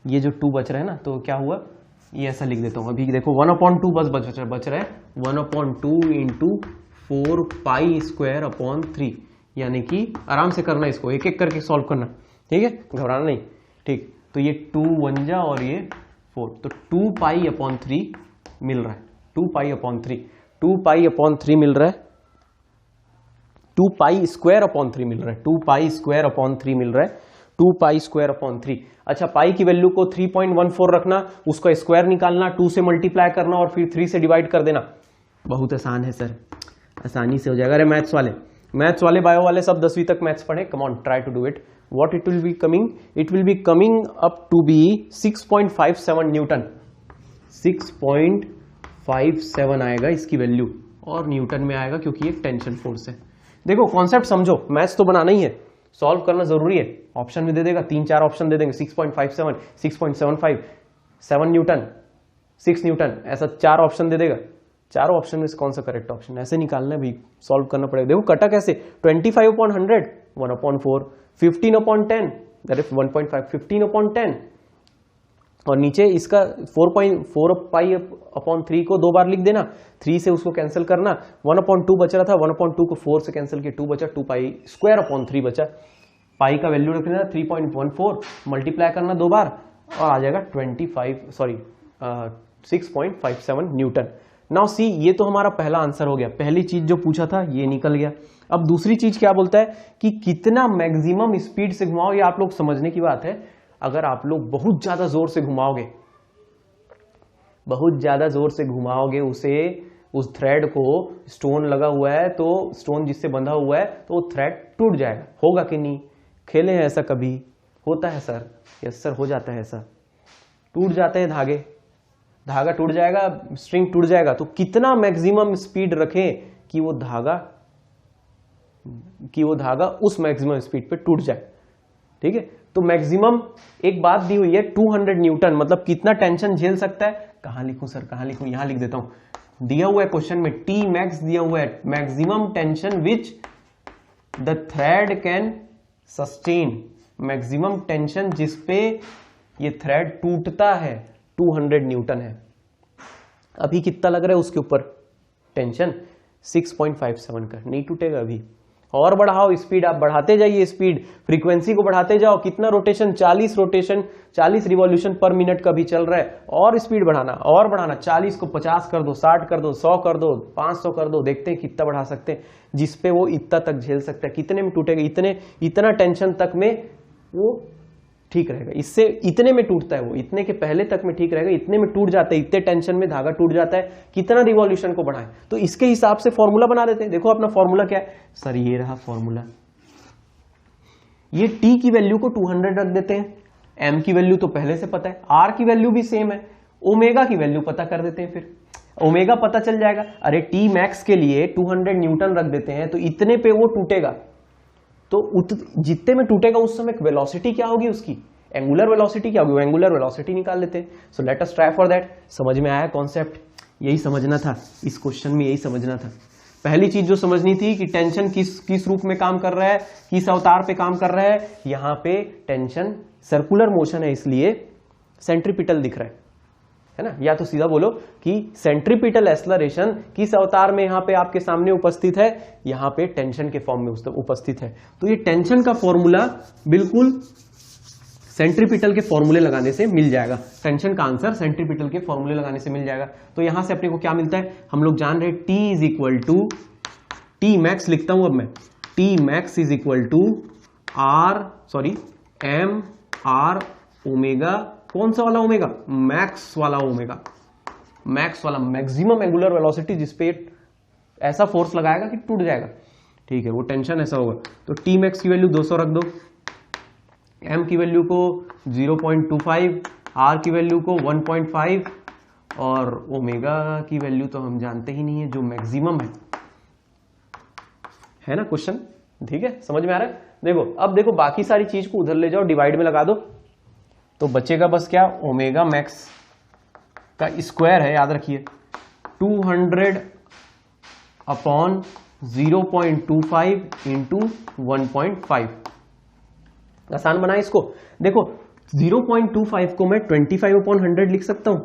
ये जो 2 बच रहा है ना, तो क्या हुआ, ये ऐसा लिख देता हूं अभी, देखो 1/2 बस बच रहा है, 1/2 इंटू 4 पाई²/3, यानी कि आराम से करना, इसको एक एक करके सॉल्व करना, ठीक है, घबराना नहीं, ठीक। तो ये 2 1 जा और ये 4, तो 2 पाई/3 मिल रहा है, 2 पाई/3 मिल रहा है, 2 पाई²/3 मिल रहा है, 2 पाई²/3 मिल रहा है, 2 पाई²/3। अच्छा पाई की वैल्यू को 3.14 रखना, उसका स्क्वायर निकालना, 2 से मल्टीप्लाई करना और फिर 3 से डिवाइड कर देना, बहुत आसान है सर, आसानी से हो जाएगा। अरे मैथ्स वाले बायो वाले सब 10वीं तक मैथ्स पढ़े, come on try to do it. What it will be coming, it will be coming up to be 6.57 newton, 6.57 आएगा इसकी वैल्यू, और न्यूटन में आएगा क्योंकि एक टेंशन फोर्स है। देखो कॉन्सेप्ट समझो, मैथ्स तो बनाना ही है, सॉल्व करना जरूरी है, ऑप्शन में दे देगा 3-4 ऑप्शन दे देंगे, 6.57, 6.75, 7 न्यूटन, 6 न्यूटन, ऐसा 4 ऑप्शन दे देगा, चारों ऑप्शन में से कौन सा करेक्ट ऑप्शन, ऐसे निकालना है भाई, सॉल्व करना पड़ेगा। देखो कटा कैसे, 25/100 1/4, 15/10 दैट इज 1.5, 15/10, और नीचे इसका 4 पाई/3 को 2 बार लिख देना, 3 से उसको कैंसिल करना, 1/2 बच रहा था, 1/2 को 4 से कैंसिल किया, 2 बचा, 2 पाई²/3 बचा, पाई का वैल्यू रख देना 3.14, मल्टीप्लाई करना 2 बार और आ जाएगा 6.57 न्यूटन। नाउ सी, ये तो हमारा पहला आंसर हो गया, पहली चीज जो पूछा था ये निकल गया। अब दूसरी चीज क्या बोलता है कि कितना मैक्सिमम स्पीड से घुमाओ, ये आप लोग समझने की बात है। अगर आप लोग बहुत ज्यादा जोर से घुमाओगे बहुत ज्यादा जोर से घुमाओगे उसे, उस थ्रेड को, स्टोन लगा हुआ है तो स्टोन जिससे बंधा हुआ है तो वो थ्रेड टूट जाएगा। होगा कि नहीं? खेले हैं ऐसा कभी? होता है सर? यस सर, हो जाता है ऐसा। टूट जाते हैं धागे, धागा टूट जाएगा, स्ट्रिंग टूट जाएगा। तो कितना मैक्सिमम स्पीड रखें कि वो धागा उस मैक्सिमम स्पीड पे टूट जाए। ठीक है, तो मैक्सिमम एक बात दी हुई है 200 न्यूटन, मतलब कितना टेंशन झेल सकता है। कहां लिखूं सर, कहां लिखूं? यहां लिख देता हूं। दिया हुआ है क्वेश्चन में, टी मैक्स दिया हुआ है, maximum tension which the thread can sustain, maximum tension जिसपे ये थ्रेड टूटता है 200 न्यूटन है। अभी कितना लग रहा है उसके ऊपर टेंशन? 6.57 का। नहीं टूटेगा अभी। और बढ़ाओ स्पीड, आप बढ़ाते जाइए स्पीड, फ्रीक्वेंसी को बढ़ाते जाओ। कितना रोटेशन? 40 रोटेशन, 40 रिवॉल्यूशन पर मिनट का भी चल रहा है। और स्पीड बढ़ाना और बढ़ाना, 40 को 50 कर दो, 60 कर दो, 100 कर दो, 500 कर दो, देखते हैं कितना बढ़ा सकते हैं जिसपे वो इतना तक झेल सकता है। कितने में टूटेगा? इतना टेंशन तक में वो ठीक रहेगा। इससे इतने में टूटता है वो, इतने के पहले तक में ठीक रहेगा, इतने में टूट जाता है, इतने टेंशन में धागा टूट जाता है। कितना रिवॉल्यूशन को बढ़ाएं, तो इसके हिसाब से फॉर्मूला बना देते हैं। देखो अपना फॉर्मूला क्या है सर, ये रहा फॉर्मूला। ये टी की वैल्यू को 200 रख देते हैं, एम की वैल्यू तो पहले से पता है, आर की वैल्यू भी सेम है, ओमेगा की वैल्यू पता कर देते हैं। फिर ओमेगा पता चल जाएगा। अरे टी मैक्स के लिए 200 न्यूटन रख देते हैं, तो इतने पे वो टूटेगा, तो जितने में टूटेगा उस समय वेलोसिटी क्या होगी उसकी, एंगुलर वेलोसिटी क्या होगी, एंगुलर वेलोसिटी निकाल लेते हैं। सो let us try for that. समझ में आया कॉन्सेप्ट? यही समझना था इस क्वेश्चन में, यही समझना था। पहली चीज जो समझनी थी कि टेंशन किस रूप में काम कर रहा है, किस अवतार पे काम कर रहा है। यहां पे टेंशन सर्कुलर मोशन है, इसलिए सेंट्रीपिटल दिख रहा है ना। या तो सीधा बोलो कि सेंट्रीपिटल एक्सेलरेशन किस अवतार में यहां पे आपके सामने उपस्थित है, यहां पे टेंशन के फॉर्म में उपस्थित है। तो ये टेंशन का फॉर्मूला बिल्कुल सेंट्रीपिटल के फॉर्मूले लगाने से मिल जाएगा। टेंशन का आंसर सेंट्रीपिटल के फॉर्मूले लगाने से मिल जाएगा। तो यहां से अपने को क्या मिलता है, हम लोग जान रहे T is equal to, T max लिखता हूं अब मैं, T max is equal to M R omega. कौन सा वाला ओमेगा? मैक्स वाला ओमेगा, मैक्स वाला, मैक्सिमम एंगुलर वेलोसिटी जिसपे ऐसा फोर्स लगाएगा कि टूट जाएगा। ठीक है, वो टेंशन ऐसा होगा। तो टी मैक्स की वैल्यू 200 रख दो, एम की वैल्यू को 0.25, आर की वैल्यू को 1.5 और ओमेगा की वैल्यू तो हम जानते ही नहीं है, जो मैक्सिमम है ना क्वेश्चन। ठीक है, समझ में आ रहा है? देखो अब देखो बाकी सारी चीज को उधर ले जाओ, डिवाइड में लगा दो, तो बचेगा बस क्या, ओमेगा मैक्स का स्क्वायर है, याद रखिए 200 अपॉन 0.25 इंटू 1.5। आसान बना इसको। देखो 0.25 को मैं 25/100 लिख सकता हूं,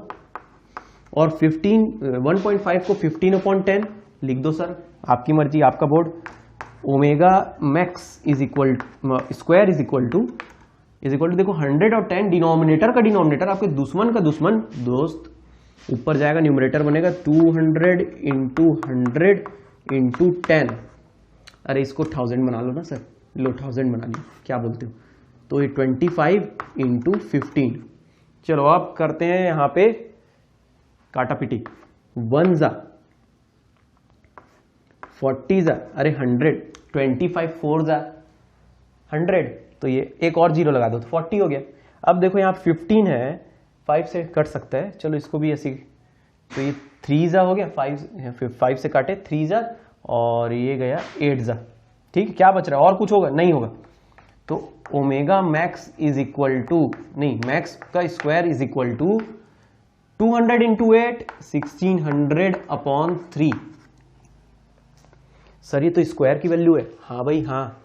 और 1.5 को 15/10 लिख दो सर, आपकी मर्जी, आपका board. Omega max is equal square is equal to देखो 100 और 10, डिनोमिनेटर का डिनोमिनेटर, आपके दुश्मन का दुश्मन दोस्त, ऊपर जाएगा, न्यूमरेटर बनेगा 200 इंटू 100 इंटू 10। अरे इसको 1000 बना लो ना सर, लो 1000 बना लो, क्या बोलते हो? तो ये 25 इंटू 15। चलो अब करते हैं यहां पे काटा पिटी, 1 जा 40 जा, अरे 100, 25 4 जा 100, तो ये एक और जीरो लगा दो तो 40 हो गया। अब देखो यहाँ 15 है, 5 से कट सकता है, चलो इसको भी ऐसी, तो ये 3 जा हो गया, 5 से काटे 3 जा, और ये गया 8 जा। ठीक है, क्या बच रहा है? और कुछ होगा? नहीं होगा। तो omega max is equal to, नहीं, मैक्स का square is equal to 200 into 8, 1600 upon 3। Sir ये तो स्क्वायर की वैल्यू है। हाँ भाई हाँ,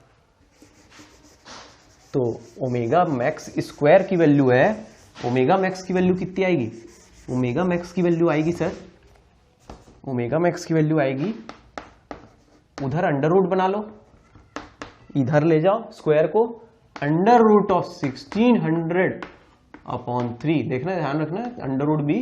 तो ओमेगा मैक्स स्क्वायर की वैल्यू है। ओमेगा मैक्स की वैल्यू कितनी आएगी? ओमेगा मैक्स की वैल्यू आएगी सर, ओमेगा मैक्स की वैल्यू आएगी, उधर अंडर रूट बना लो, इधर ले जाओ स्क्वायर को, अंडर रूट ऑफ 1600 अपॉन 3। देखना, ध्यान रखना, अंडर रूट भी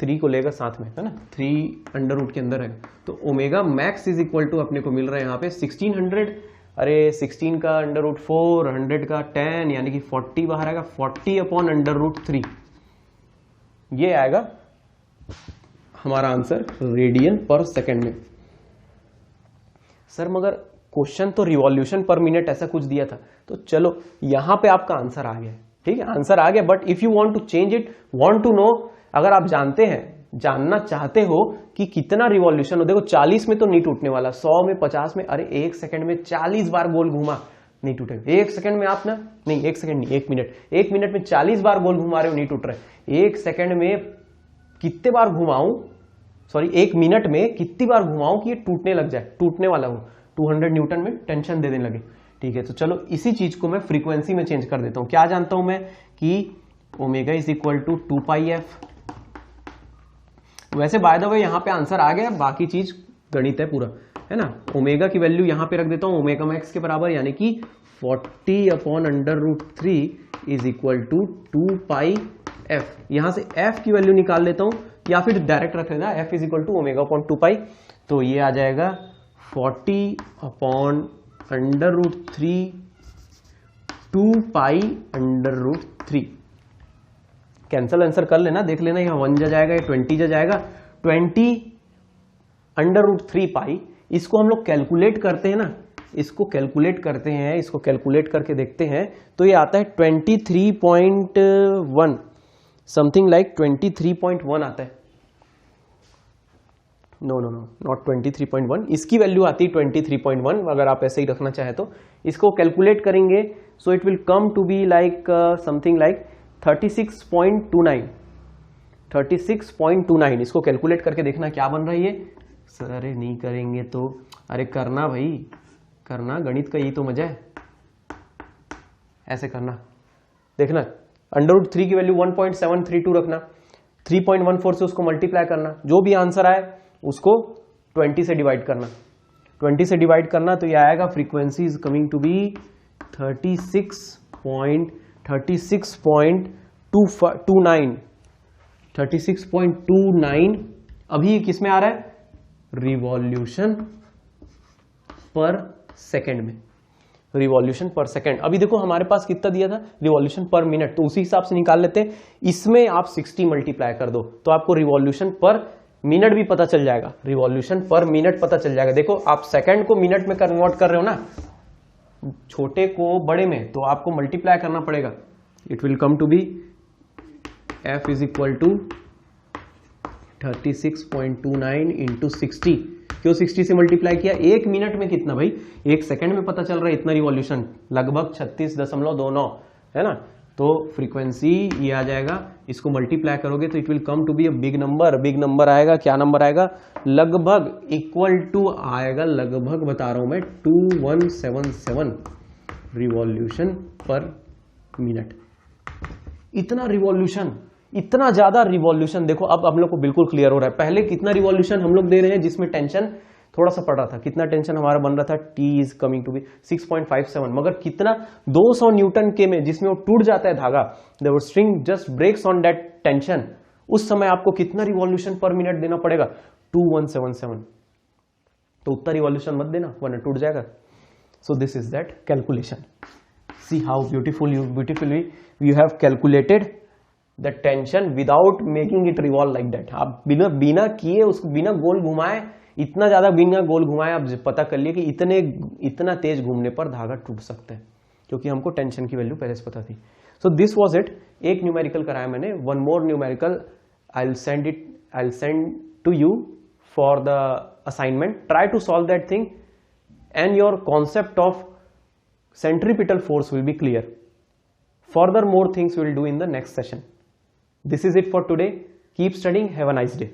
3 को लेगा साथ में, है ना, 3 अंडर रूट के अंदर है। तो omega max is equal to अपने को मिल रहा है यहाँ पे 1600, अरे 16 का अंडर रूट 4, 100 का 10, यानी कि 40 बाहर आएगा, 40 अपॉन अंडर रूट 3 ये आएगा हमारा आंसर रेडियन पर सेकेंड में। सर मगर क्वेश्चन तो रिवॉल्यूशन पर मिनट ऐसा कुछ दिया था, तो चलो यहां पे आपका आंसर आ गया, ठीक है, आंसर आ गया। But if you want to change it, want to know, अगर आप जानते हैं, जानना चाहते हो कि कितना रिवॉल्यूशन हो, देखो 40 में तो नहीं टूटने वाला, 100 में, 50 में, अरे 1 सेकंड में 40 बार गोल घुमा, नहीं टूटेगा। 1 सेकंड में आप ना, नहीं 1 सेकंड नहीं, 1 मिनट, 1 मिनट में 40 बार गोल घुमा रहे हो, नहीं टूट रहे। 1 सेकंड में कितने बार घुमाऊं, सॉरी 1 मिनट में कितनी बार घुमाऊं कि ये टूटने लग जाए, टूटने वाला हो, 200 न्यूटन में टेंशन देने लगे, ठीक है। तो चलो इसी चीज को मैं फ्रीक्वेंसी में चेंज कर देता हूं। क्या जानता हूं मैं कि omega is equal to 2πf। वैसे बाय द वे यहां पे आंसर आ गया, बाकी चीज गणित है पूरा, है ना। ओमेगा की वैल्यू यहां पे रख देता हूं ओमेगा मैक्स के बराबर, यानी कि 40/√3 इज इक्वल टू 2πf। यहां से f की वैल्यू निकाल लेता हूं, या फिर डायरेक्ट रख लेना f इज इक्वल टू ओमेगा/2π। तो ये आ जाएगा 40/√3 2π√3। कैंसल आंसर कर लेना, देख लेना, यहाँ 1 जा जाएगा, 20 जा जाएगा, 20√3π। इसको हम लोग कैलकुलेट करते हैं ना, इसको कैलकुलेट करते हैं, इसको कैलकुलेट करके देखते हैं, तो ये आता है 23.1, समथिंग लाइक 23.1 आता है। नो नो नो, नॉट 23.1, इसकी वैल्यू आती है 23.1, अगर आप ऐसे ही रखना चाहे तो। इसको कैलकुलेट करेंगे, so it will come to be like something like 36.29। इसको कैलकुलेट करके देखना क्या बन रहा है ये। सर अरे नहीं करेंगे तो, अरे करना भाई, करना, गणित का यही तो मजा है, ऐसे करना, देखना। √3 की वैल्यू 1.732 रखना, 3.14 से उसको मल्टीप्लाई करना, जो भी आंसर आए उसको 20 से डिवाइड करना, 20 से डिवाइड करना, तो ये आएगा frequency is coming to be 36.29। अभी किस में आ रहा है, रिवॉल्यूशन पर सेकेंड में, रिवॉल्यूशन पर सेकेंड। अभी देखो हमारे पास कितना दिया था, रिवॉल्यूशन पर मिनट, तो उसी हिसाब से निकाल लेते हैं। इसमें आप 60 मल्टीप्लाई कर दो तो आपको रिवॉल्यूशन पर मिनट भी पता चल जाएगा, रिवॉल्यूशन पर मिनट पता चल जाएगा। देखो आप सेकंड को मिनट में कन्वर्ट कर रहे हो ना, छोटे को बड़े में, तो आपको मल्टीप्लाई करना पड़ेगा। It will come to be f is equal to 36.29 into 60। क्यों 60 से मल्टीप्लाई किया, 1 मिनट में कितना भाई, 1 सेकंड में पता चल रहा है इतना रिवॉल्यूशन, लगभग 36.29, है ना। तो फ्रीक्वेंसी ये आ जाएगा, इसको मल्टीप्लाई करोगे तो it will come to be a big number. Big number आएगा, क्या नंबर आएगा, लगभग इक्वल टू आएगा, लगभग बता रहा हूं मैं, 2177 रिवॉल्यूशन पर मिनट। इतना रिवॉल्यूशन, इतना ज्यादा रिवॉल्यूशन। देखो अब हम लोग को बिल्कुल क्लियर हो रहा है, पहले कितना रिवॉल्यूशन हम लोग दे रहे हैं जिसमें टेंशन थोड़ा सा पड़ रहा था, कितना टेंशन हमारा बन रहा था, T is coming to be 6.57, मगर कितना 200 न्यूटन के में, जिसमें वो टूट जाता है धागा, the string just breaks on that tension, उस समय आपको कितना रिवॉल्यूशन पर मिनट देना पड़ेगा, 2177। तो उतना रिवॉल्यूशन मत देना वरना टूट जाएगा। सो this is that calculation. See how beautifully you have calculated the tension without making it revolve like that. आप बिना किए, उसको बिना गोल घुमाए, इतना ज्यादा बिना गोल घुमाए आप पता कर लिए कि इतना तेज घूमने पर धागा टूट सकता है, क्योंकि हमको टेंशन की वैल्यू पहले से पता थी। So this was it. एक न्यूमेरिकल कराया मैंने, one more numerical I will send to you for the assignment. Try to solve that thing and your concept of centripetal force will be clear. Further more things we will do in the next session. This is it for today. Keep studying. Have a nice day.